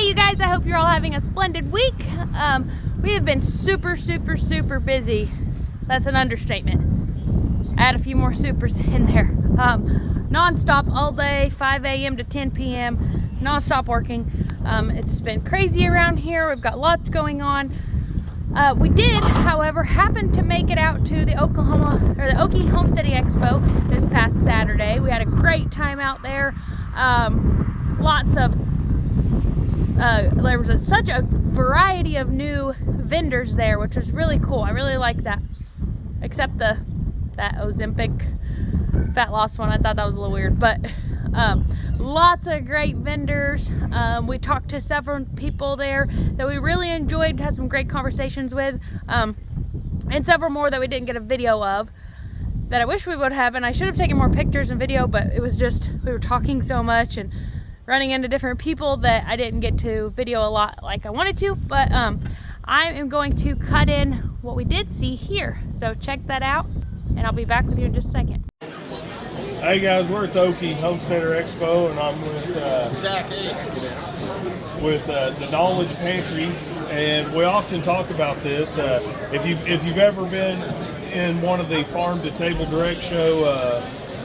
Hey you guys, I hope you're all having a splendid week. We have been super busy. That's an understatement. Add a few more supers in there. Non-stop all day, 5 a.m. to 10 p.m. Non-stop working. It's been crazy around here. We've got lots going on. We did, however, happen to make it out to the Okie Homesteading Expo this past Saturday. We had a great time out there. Lots of there was such a variety of new vendors there, which was really cool. I really like that. Except that Ozempic fat loss one. I thought that was a little weird, but lots of great vendors. We talked to several people there that we really enjoyed, had some great conversations with, and several more that we didn't get a video of that I wish we would have, and I should have taken more pictures and video, but it was just, we were talking so much and running into different people that I didn't get to video a lot like I wanted to, but I am going to cut in what we did see here. So check that out, and I'll be back with you in just a second. Hey guys, we're at the Okie Homesteader Expo, and I'm with Zach with the Knowledge Pantry, and we often talk about this. If you've ever been in one of the Farm to Table Direct Show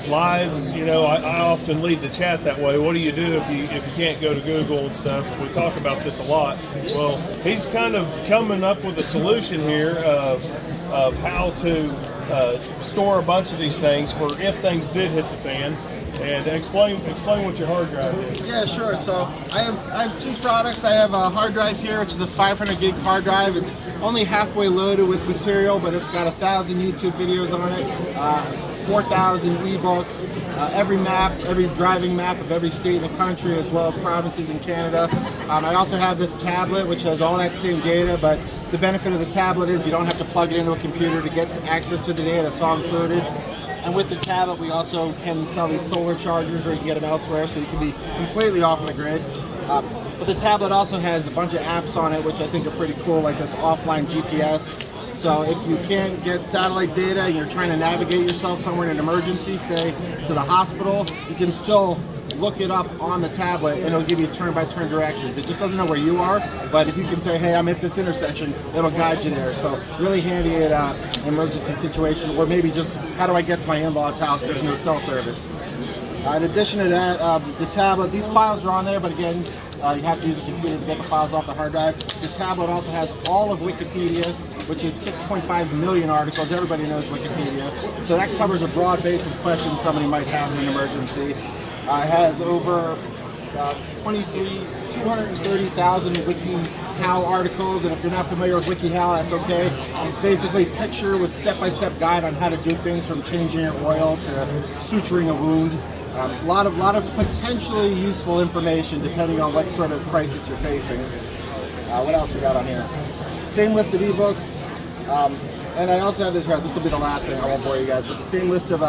lives, you know, I often lead the chat that way. What do you do if you can't go to Google and stuff? We talk about this a lot. Well, he's kind of coming up with a solution here of how to store a bunch of these things for if things did hit the fan. And explain what your hard drive is. Yeah, sure. So I have two products. I have a hard drive here, which is a 500 gig hard drive. It's only halfway loaded with material, but it's got 1,000 YouTube videos on it. 4,000 ebooks, every driving map of every state in the country, as well as provinces in Canada. I also have this tablet, which has all that same data, but the benefit of the tablet is you don't have to plug it into a computer to get access to the data. It's all included. And with the tablet, we also can sell these solar chargers, or you can get them elsewhere, so you can be completely off the grid. But the tablet also has a bunch of apps on it, which I think are pretty cool, like this offline GPS. So if you can't get satellite data and you're trying to navigate yourself somewhere in an emergency, say to the hospital, you can still look it up on the tablet and it'll give you turn-by-turn directions. It just doesn't know where you are, but if you can say, hey, I'm at this intersection, it'll guide you there. So really handy at an emergency situation, or maybe just, how do I get to my in-laws' house? There's no cell service. In addition to that, the tablet, these files are on there, but again, you have to use a computer to get the files off the hard drive. The tablet also has all of Wikipedia, which is 6.5 million articles. Everybody knows Wikipedia. So that covers a broad base of questions somebody might have in an emergency. It has over 230,000 WikiHow articles, and if you're not familiar with WikiHow, that's okay. It's basically a picture with step-by-step guide on how to do things, from changing your oil to suturing a wound. A lot of potentially useful information depending on what sort of crisis you're facing. What else we got on here? Same list of ebooks, and I also have this here. This will be the last thing. I won't bore you guys, but the same list of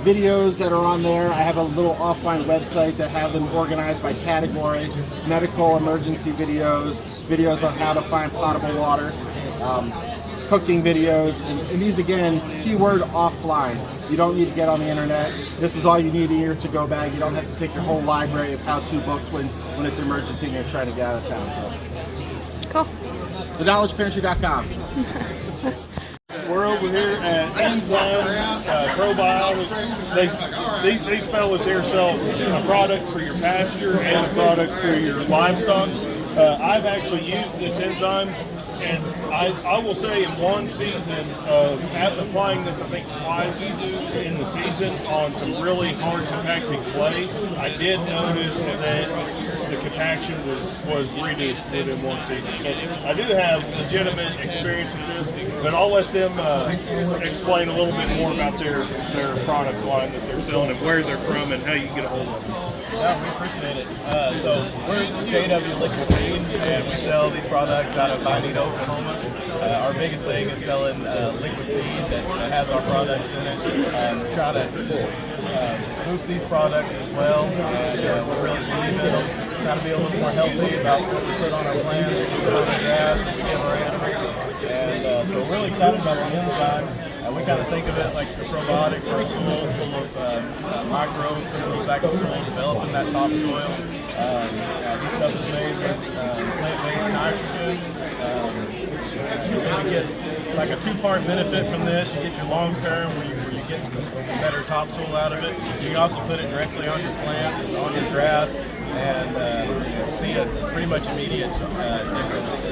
videos that are on there. I have a little offline website that have them organized by category: medical emergency videos, videos on how to find potable water, cooking videos, and these, again, keyword offline. You don't need to get on the internet. This is all you need in your to-go bag. You don't have to take your whole library of how-to books when it's an emergency and you're trying to get out of town. So, cool. TheKnowledgePantry.com. We're over here at Enzyme Probiotics. These fellas here sell a product for your pasture and a product for your livestock. I've actually used this enzyme, and I will say in one season of applying this, I think twice in the season on some really hard compacted clay, I did notice that the compaction was reduced in one season. So I do have legitimate experience with this, but I'll let them explain a little bit more about their product line that they're selling and where they're from and how you get a hold of them. Yeah, we appreciate it. So we're JW Liquid Feed, and we sell these products out of Piney, Oklahoma. Our biggest thing is selling liquid feed that has our products in it. Try to just boost these products as well, and we really believe in them. Try to be a little more healthy about what we put on our plants, what we put on our grass, what we give our animals. And so we're really excited about the enzymes. We kind of think of it like a probiotic for a soil full of microbes that goes back in soil, developing that topsoil. This stuff is made with plant-based nitrogen. You really get like a two-part benefit from this. You get your long-term where you get some better topsoil out of it. You can also put it directly on your plants, on your grass, and see a pretty much immediate difference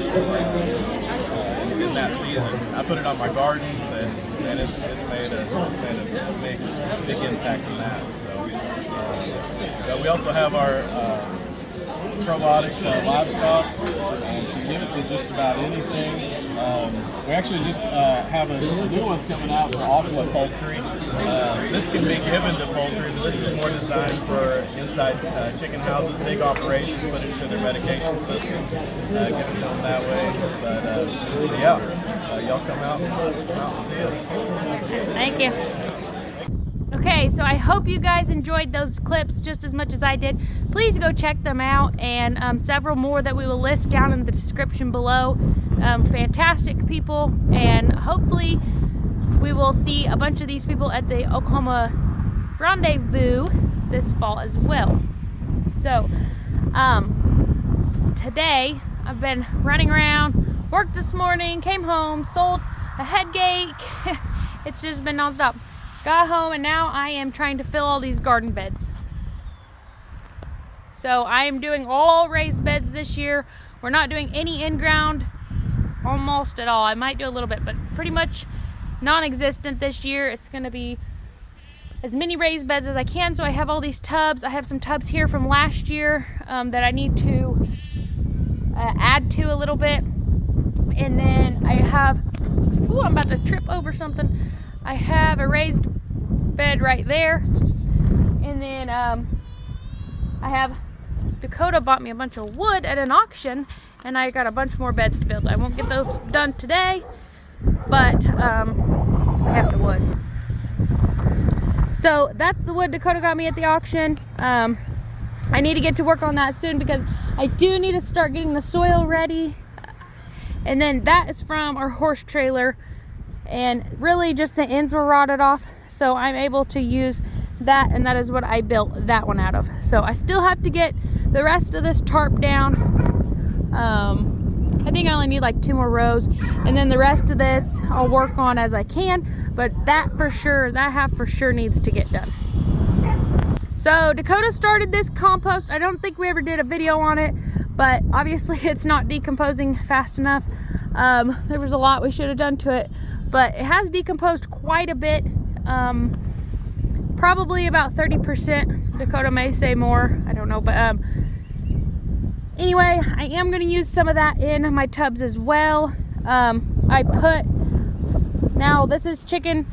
in that season. I put it on my gardens, and it's made a big impact in that. So we also have our probiotics for our livestock. You can give it to just about anything. We actually just have a new one coming out for aqua poultry. This can be given to poultry, but this is more designed for inside chicken houses, big operations, put it into their medication systems, give it to them that way. But y'all come out and see us. Thank you. Okay, so I hope you guys enjoyed those clips just as much as I did. Please go check them out, and several more that we will list down in the description below. Fantastic people, and hopefully we will see a bunch of these people at the Oklahoma Rendezvous this fall as well. So today I've been running around, worked this morning, came home, sold a head gate. It's just been nonstop. Got home, and now I am trying to fill all these garden beds. So I am doing all raised beds this year. We're not doing any in-ground almost at all. I might do a little bit, but pretty much non-existent this year. It's going to be as many raised beds as I can. So I have all these tubs. I have some tubs here from last year that I need to add to a little bit. And then I have, ooh, I'm about to trip over something. I have a raised bed right there, and then I have Dakota bought me a bunch of wood at an auction, and I got a bunch more beds to build. I won't get those done today, but I have the wood. So that's the wood Dakota got me at the auction. I need to get to work on that soon because I do need to start getting the soil ready. And then that is from our horse trailer. And really just the ends were rotted off, so I'm able to use that, and that is what I built that one out of. So I still have to get the rest of this tarp down. I think I only need like 2 more rows, and then the rest of this I'll work on as I can, but that half for sure needs to get done. So Dakota started this compost. I don't think we ever did a video on it, but obviously it's not decomposing fast enough. There was a lot we should have done to it, but it has decomposed quite a bit, probably about 30%. Dakota may say more, I don't know, but anyway, I am going to use some of that in my tubs as well. Now this is chicken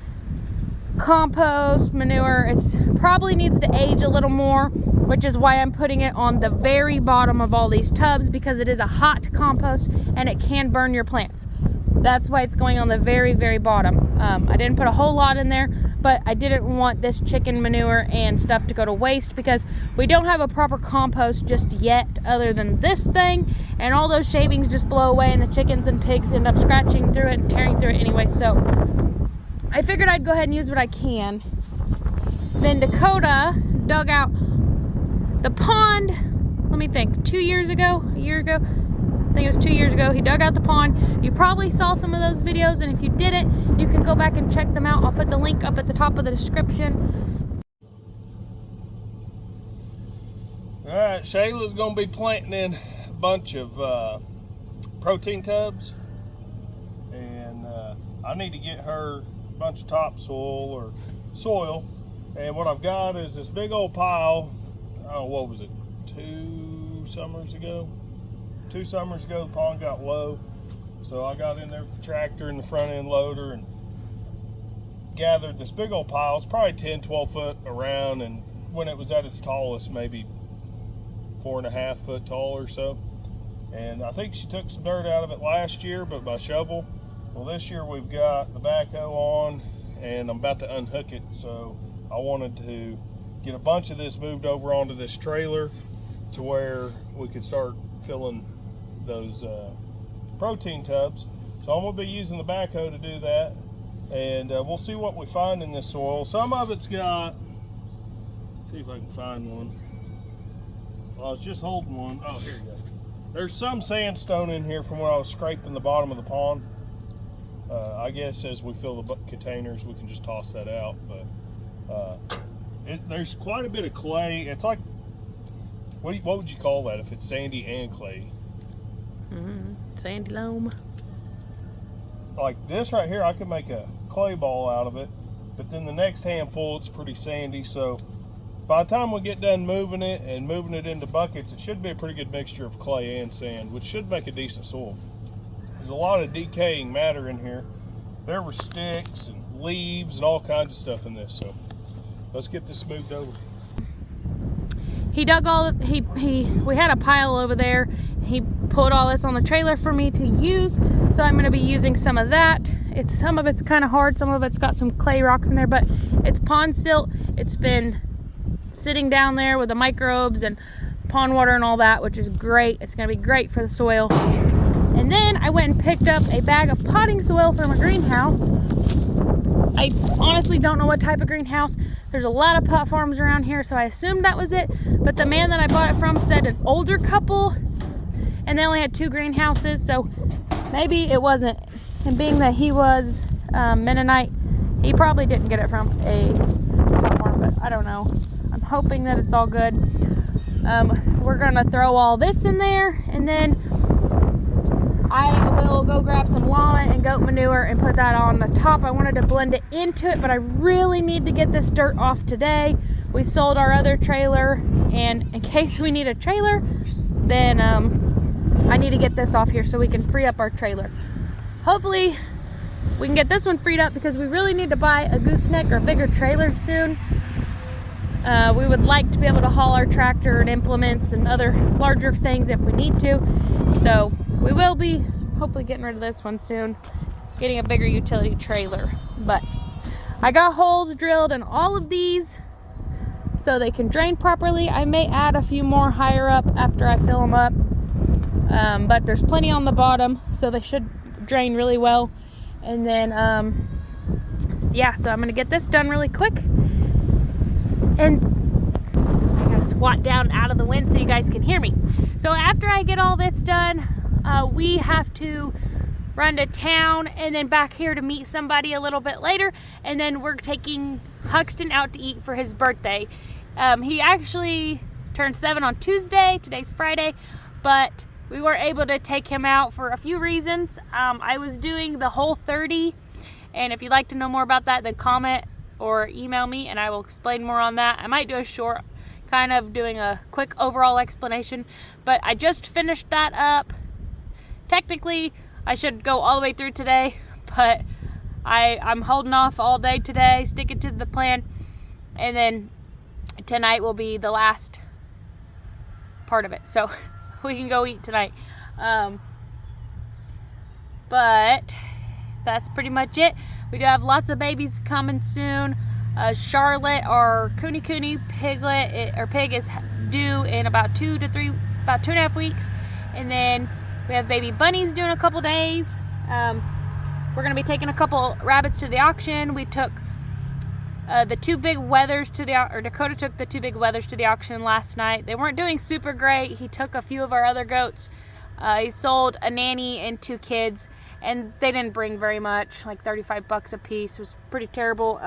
compost manure. It's probably needs to age a little more, which is why I'm putting it on the very bottom of all these tubs, because it is a hot compost and it can burn your plants. That's why it's going on the very, very bottom. I didn't put a whole lot in there, but I didn't want this chicken manure and stuff to go to waste, because we don't have a proper compost just yet other than this thing, and all those shavings just blow away and the chickens and pigs end up scratching through it and tearing through it anyway. So I figured I'd go ahead and use what I can. Then Dakota dug out the pond, let me think, 2 years ago, a year ago? I think it was 2 years ago. He dug out the pond. You probably saw some of those videos, and if you didn't, you can go back and check them out. I'll put the link up at the top of the description. All right, Shayla's gonna be planting in a bunch of protein tubs, and I need to get her a bunch of topsoil or soil. And what I've got is this big old pile. Oh, what was it? 2 summers ago? 2 summers ago, the pond got low, so I got in there with the tractor and the front end loader and gathered this big old pile. It's probably 10-12 foot around, and when it was at its tallest, maybe 4.5 foot tall or so. And I think she took some dirt out of it last year, but by shovel. Well, this year we've got the backhoe on, and I'm about to unhook it, so I wanted to get a bunch of this moved over onto this trailer to where we could start filling those protein tubs. So I'm going to be using the backhoe to do that, and we'll see what we find in this soil. Some of it's got, see if I can find one. I was just holding one. Oh, here you go. There's some sandstone in here from when I was scraping the bottom of the pond. I guess as we fill the containers, we can just toss that out. But there's quite a bit of clay. It's like, what would you call that if it's sandy and clay? Sandy loam. Like this right here, I could make a clay ball out of it. But then the next handful, it's pretty sandy. So by the time we get done moving it and moving it into buckets, it should be a pretty good mixture of clay and sand, which should make a decent soil. There's a lot of decaying matter in here. There were sticks and leaves and all kinds of stuff in this. So let's get this moved over. He dug all, we had a pile over there. He put all this on the trailer for me to use. So I'm gonna be using some of that. Some of it's kind of hard, some of it's got some clay rocks in there, but it's pond silt. It's been sitting down there with the microbes and pond water and all that, which is great. It's gonna be great for the soil. And then I went and picked up a bag of potting soil from a greenhouse. I honestly don't know what type of greenhouse. There's a lot of pot farms around here, so I assumed that was it. But the man that I bought it from said an older couple, and they only had 2 greenhouses, so maybe it wasn't. And being that he was Mennonite, he probably didn't get it from a pot farm, but I don't know. I'm hoping that it's all good. We're gonna throw all this in there, and then I will go grab some llama and goat manure and put that on the top. I wanted to blend it into it, but I really need to get this dirt off today. We sold our other trailer, and in case we need a trailer, then I need to get this off here so we can free up our trailer. Hopefully we can get this one freed up because we really need to buy a gooseneck or bigger trailer soon. We would like to be able to haul our tractor and implements and other larger things if we need to. So we will be hopefully getting rid of this one soon, getting a bigger utility trailer. But I got holes drilled in all of these so they can drain properly. I may add a few more higher up after I fill them up. But there's plenty on the bottom, so they should drain really well. And then, yeah, so I'm gonna get this done really quick. And I gotta squat down out of the wind so you guys can hear me. So after I get all this done, we have to run to town and then back here to meet somebody a little bit later. And then we're taking Huxton out to eat for his birthday. He actually turned 7 on Tuesday. Today's Friday, but we were able to take him out for a few reasons. I was doing the Whole30, and if you'd like to know more about that, then comment or email me and I will explain more on that. I might do a short, kind of doing a quick overall explanation, but I just finished that up. Technically, I should go all the way through today, but I'm holding off all day today, sticking to the plan, and then tonight will be the last part of it. So we can go eat tonight. But that's pretty much it. We do have lots of babies coming soon. Charlotte, our Cooney pig is due in about 2.5 weeks. And then we have baby bunnies due in a couple days. We're gonna be taking a couple rabbits to the auction. We took the 2 big wethers to Dakota took the 2 big wethers to the auction last night. They weren't doing super great. He took a few of our other goats. He sold a nanny and 2 kids, and they didn't bring very much, like 35 bucks a piece. It was pretty terrible.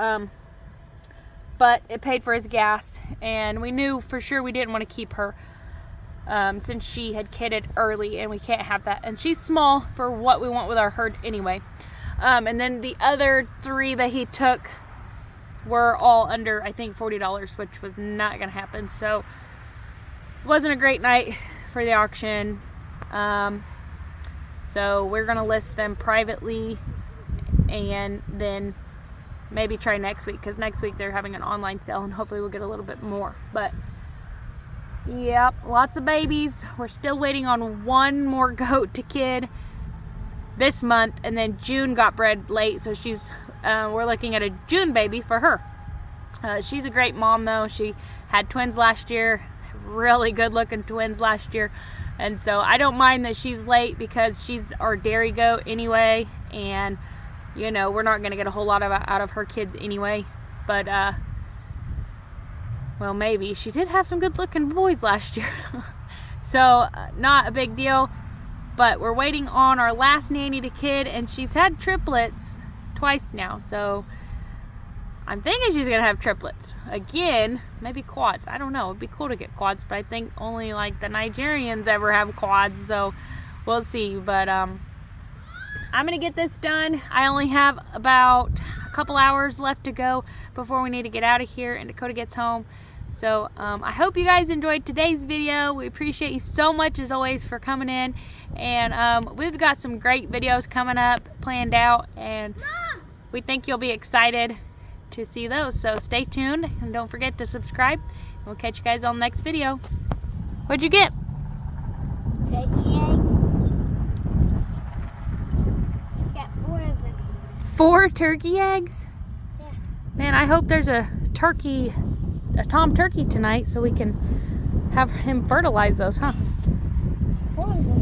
But it paid for his gas, and we knew for sure we didn't want to keep her since she had kidded early, and we can't have that. And she's small for what we want with our herd anyway. And then the other 3 that he took were all under, I think, $40, which was not gonna happen. So it wasn't a great night for the auction. So we're gonna list them privately and then maybe try next week, because next week they're having an online sale and hopefully we'll get a little bit more. But yep, lots of babies. We're still waiting on 1 more goat to kid this month, and then June got bred late, so she's we're looking at a June baby for her. She's a great mom though. She had twins last year, really good looking twins last year, and so I don't mind that she's late because she's our dairy goat anyway, and you know, we're not gonna get a whole lot out of her kids anyway. But Well, maybe. She did have some good looking boys last year. So, not a big deal. But we're waiting on our last nanny to kid, and she's had triplets twice now. So, I'm thinking she's going to have triplets. Again, maybe quads. I don't know. It'd be cool to get quads, but I think only like the Nigerians ever have quads. So, we'll see. But, I'm going to get this done. I only have about a couple hours left to go before we need to get out of here and Dakota gets home. So I hope you guys enjoyed today's video. We appreciate you so much as always for coming in, and we've got some great videos coming up planned out, and we think you'll be excited to see those. So stay tuned and don't forget to subscribe. We'll catch you guys on the next video. What'd you get? Turkey eggs. Got 4 of them. 4 turkey eggs? Yeah. Man, I hope there's a Tom turkey tonight so we can have him fertilize those, huh? 4 of them.